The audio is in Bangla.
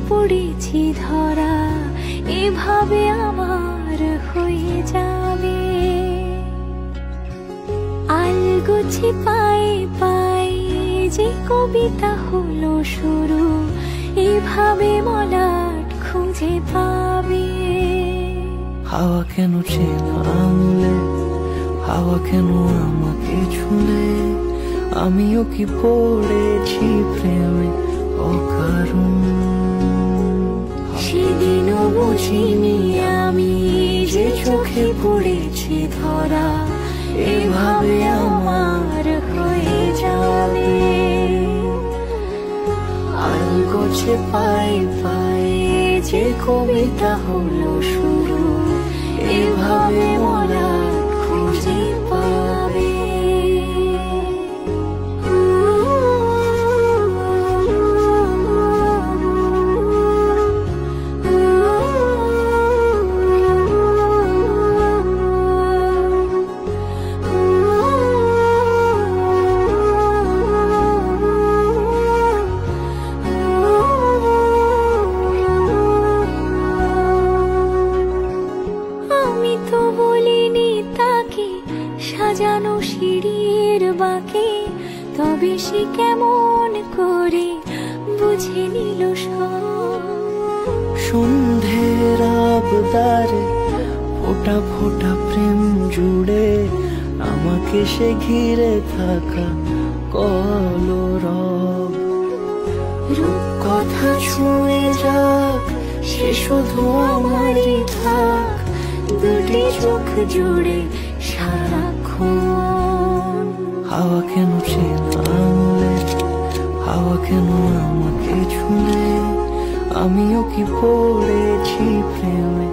পড়েছি ধরা, এভাবে আমার হয়ে যাবে। আলগোছে পায়ে পায়ে যে কবিতা হলো শুরু, এভাবে মলাট খুঁজে পাবে। হাওয়া কেন চেনা আনলে, হাওয়া কেন আমাকে ছুলে, আমিও কি পড়েছি প্রেমে অকারণ। সেদিনও বুঝিনি আমি যে চোখে পড়েছি ধরা, এভাবে আমার হয়ে যাবে। আলগোছে পায়ে পায়ে যে কবিতা হলো শুরু, এভাবে মলাট খুঁজে পাবে। সাজানো সিঁড়ির বাঁকে, তবে সে কেমন করে বুঝে নিল সব। সন্ধ্যের আবদারে ফোঁটা ফোঁটা প্রেম জুড়ে, আমাকে সে ঘিরে থাকা কলরব। রূপকথা ছুঁয়ে যাক, সে শুধু আমারই থাক, দুটি চোখ জুড়ে সারাক্ষণ। হাওয়া কেন চেনা আনলে, হাওয়া কেন আমাকে ছুলে, আমিও কি পড়েছি প্রেমে